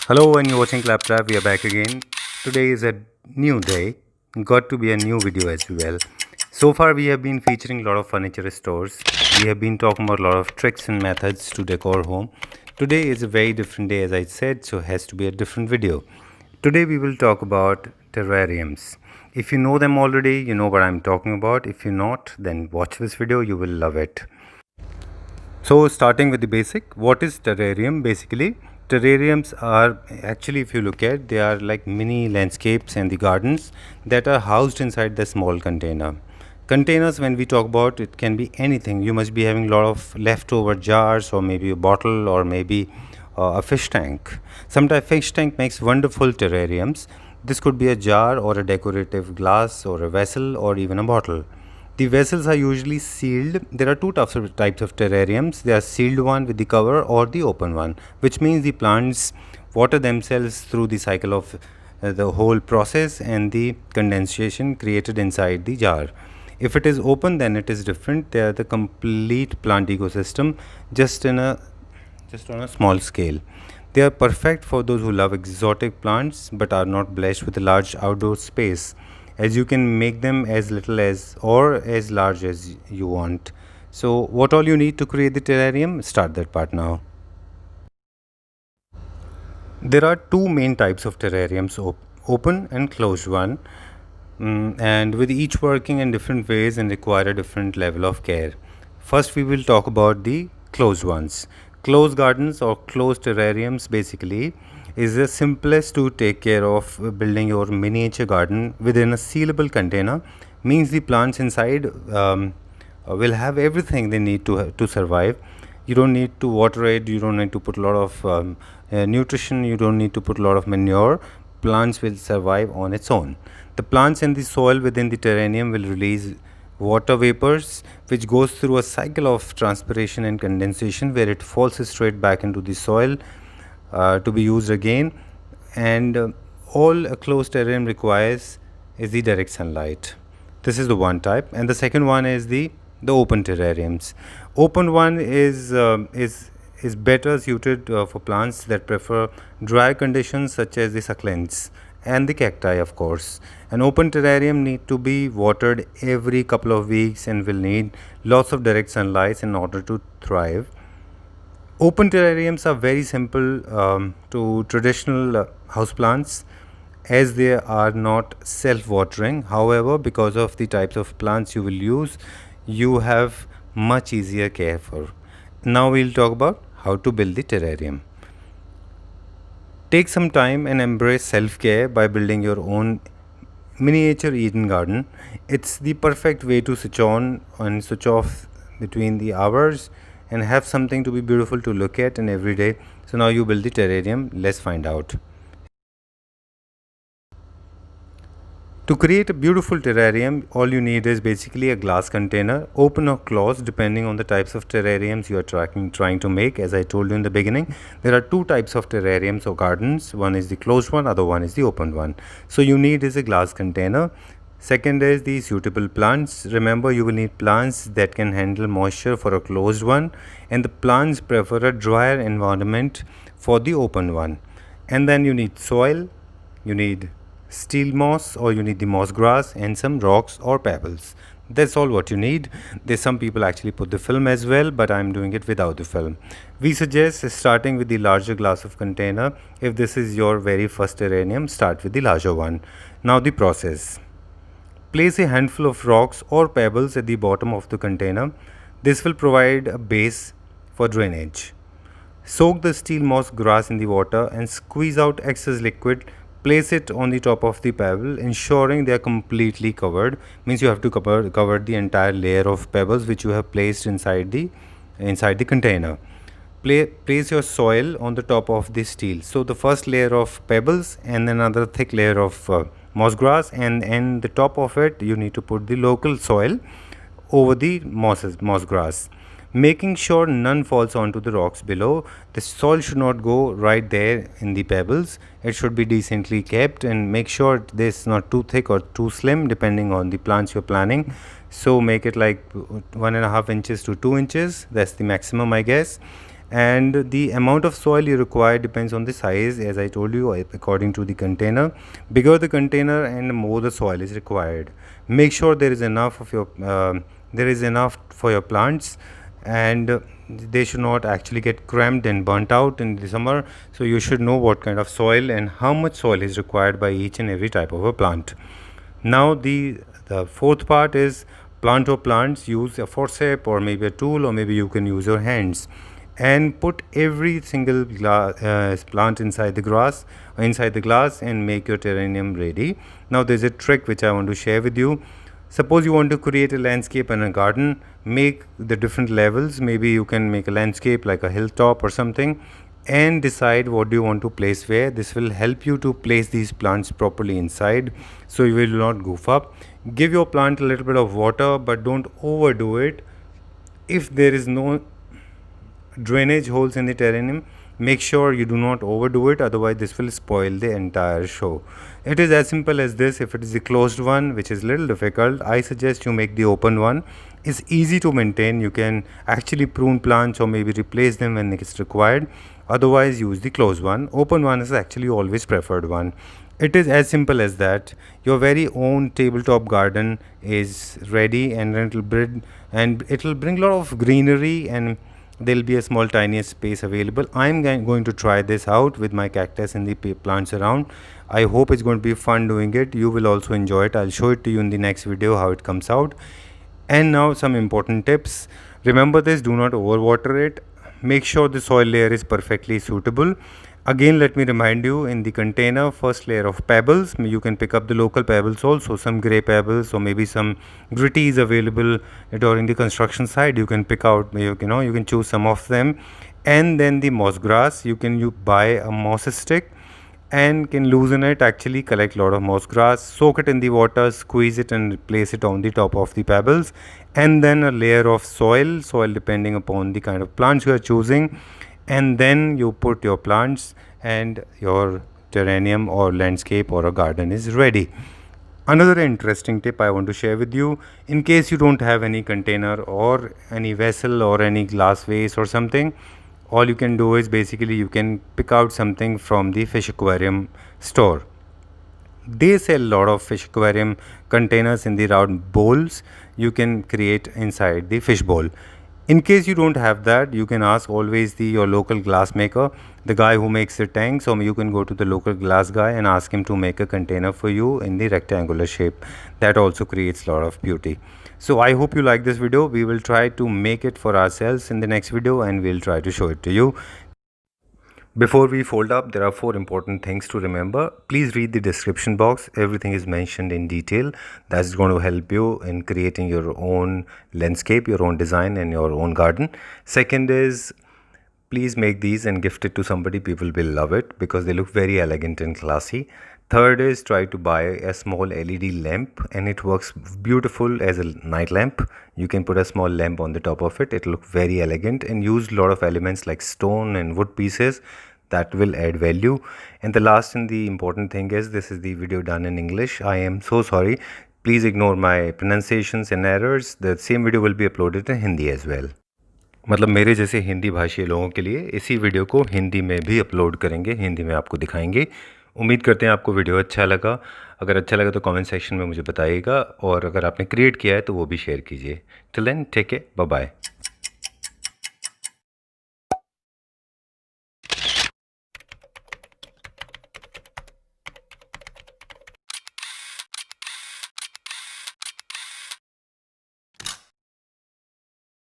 Hello, and you're watching Claptrap. We are back again. Today is a new day. Got to be a new video as well. So far, we have been featuring a lot of furniture stores. We have been talking about a lot of tricks and methods to decor home. Today is a very different day, as I said, so it has to be a different video. Today, we will talk about terrariums. If you know them already, you know what I'm talking about. If you're not, then watch this video. You will love it. So starting with the basic, what is terrarium? Basically, terrariums are actually, if you look at, they are like mini landscapes and the gardens that are housed inside the small container. Containers, when we talk about, it can be anything. You must be having a lot of leftover jars, or maybe a bottle, or maybe a fish tank. Sometimes fish tank makes wonderful terrariums. This could be a jar or a decorative glass or a vessel or even a bottle. The vessels are usually sealed. There are two types of terrariums. They are sealed one with the cover or the open one, which means the plants water themselves through the cycle of the whole process and the condensation created inside the jar. If it is open, then it is different. They are the complete plant ecosystem, just on a small scale. They are perfect for those who love exotic plants but are not blessed with a large outdoor space, as you can make them as little as or as large as you want. So what all you need to create the terrarium? Start that part now. There are two main types of terrariums, open and closed one. And with each working in different ways and require a different level of care. First, we will talk about the closed ones. Closed gardens or closed terrariums basically is the simplest to take care of. Building your miniature garden within a sealable container means the plants inside will have everything they need to survive. You don't need to water it, you don't need to put a lot of nutrition, you don't need to put a lot of manure. Plants will survive on its own. The plants in the soil within the terrarium will release water vapors, which goes through a cycle of transpiration and condensation where it falls straight back into the soil to be used again. And all a closed terrarium requires is the direct sunlight. This is the one type, and the second one is the open terrariums. Open one is better suited for plants that prefer dry conditions, such as the succulents and the cacti, of course. An open terrarium need to be watered every couple of weeks and will need lots of direct sunlight in order to thrive. Open terrariums are very simple to traditional houseplants, as they are not self-watering. However, because of the types of plants you will use, you have much easier care for. Now we'll talk about how to build the terrarium. Take some time and embrace self-care by building your own miniature Eden garden. It's the perfect way to switch on and switch off between the hours and have something to be beautiful to look at in every day. So now you build the terrarium. Let's find out. To create a beautiful terrarium, all you need is basically a glass container, open or closed depending on the types of terrariums you are trying to make. As I told you in the beginning, there are two types of terrariums or gardens. One is the closed one, other one is the open one. So you need is a glass container. Second is the suitable plants. Remember, you will need plants that can handle moisture for a closed one, and the plants prefer a drier environment for the open one. And then you need soil, you need steel moss, or you need the moss grass and some rocks or pebbles. That's all what you need. There's some people actually put the film as well, but I'm doing it without the film. We suggest starting with the larger glass of container. If this is your very first terrarium, start with the larger one. Now the process. Place a handful of rocks or pebbles at the bottom of the container. This will provide a base for drainage. Soak the steel moss grass in the water and squeeze out excess liquid. Place it on the top of the pebble, ensuring they are completely covered. Means you have to cover the entire layer of pebbles which you have placed inside the container. Place your soil on the top of the steel. So the first layer of pebbles and another thick layer of moss grass, and the top of it you need to put the local soil over the moss grass, making sure none falls onto the rocks below. The soil should not go right there in the pebbles. It should be decently kept, and make sure this not too thick or too slim depending on the plants you're planning. So make it like 1.5 inches to 2 inches. That's the maximum, I guess. and the amount of soil you require depends on the size, as I told you, according to the container. Bigger the container and more the soil is required. Make sure there is enough of your there is enough for your plants, and they should not actually get cramped and burnt out in the summer. So you should know what kind of soil and how much soil is required by each and every type of a plant. Now the fourth part is plant or plants. Use a forceps or maybe a tool, or maybe you can use your hands and put every single plant inside the grass, inside the glass, and make your terrarium ready. Now there's a trick which I want to share with you. Suppose you want to create a landscape and a garden, make the different levels. Maybe you can make a landscape like a hilltop or something, and decide what do you want to place where. This will help you to place these plants properly inside, so you will not goof up. Give your plant a little bit of water, but don't overdo it. If there is no drainage holes in the terrarium, make sure you do not overdo it, otherwise this will spoil the entire show. It is as simple as this. If it is a closed one, which is a little difficult, I suggest you make the open one. It's easy to maintain. You can actually prune plants or maybe replace them when it's required. Otherwise, use the closed one. Open one is actually always preferred one. It is as simple as that. Your very own tabletop garden is ready, and it will bring a lot of greenery, and there will be a small tiny space available. I'm going to try this out with my cactus and the plants around. I hope it's going to be fun doing it. You will also enjoy it. I'll show it to you in the next video how it comes out. And now some important tips. Remember this, do not overwater it. Make sure the soil layer is perfectly suitable. Again, let me remind you, in the container, first layer of pebbles. You can pick up the local pebbles also, some grey pebbles, or maybe some gritty is available during the construction site. You can pick out, you can choose some of them. And then the moss grass, you can buy a moss stick and can loosen it, actually collect a lot of moss grass, soak it in the water, squeeze it and place it on the top of the pebbles. And then a layer of soil depending upon the kind of plants you are choosing. And then you put your plants, and your terrarium or landscape or a garden is ready. Another interesting tip I want to share with you, in case you don't have any container or any vessel or any glass vase or something, all you can do is basically you can pick out something from the fish aquarium store. They sell a lot of fish aquarium containers in the round bowls. You can create inside the fish bowl. In case you don't have that, you can ask always your local glass maker, the guy who makes the tanks, or you can go to the local glass guy and ask him to make a container for you in the rectangular shape. That also creates a lot of beauty. So I hope you like this video. We will try to make it for ourselves in the next video, and we'll try to show it to you. Before we fold up, there are 4 important things to remember. Please read the description box. Everything is mentioned in detail. That's going to help you in creating your own landscape, your own design, and your own garden. Second is, please make these and gift it to somebody. People will love it because they look very elegant and classy. Third is, try to buy a small LED lamp, and it works beautiful as a night lamp. You can put a small lamp on the top of it. It will look very elegant, and use a lot of elements like stone and wood pieces that will add value. And the last and the important thing is, this is the video done in English. I am so sorry. Please ignore my pronunciations and errors. The same video will be uploaded in Hindi as well. मतलब मेरे जैसे हिंदी भाषी लोगों के लिए इसी video को हिंदी में भी अपलोड करेंगे, हिंदी में आपको दिखाएंगे। उम्मीद करते हैं आपको वीडियो अच्छा लगा। अगर अच्छा लगा तो कमेंट सेक्शन में मुझे बताइएगा, और अगर आपने क्रिएट किया है तो वो भी शेयर कीजिए। Till then, take care, bye bye.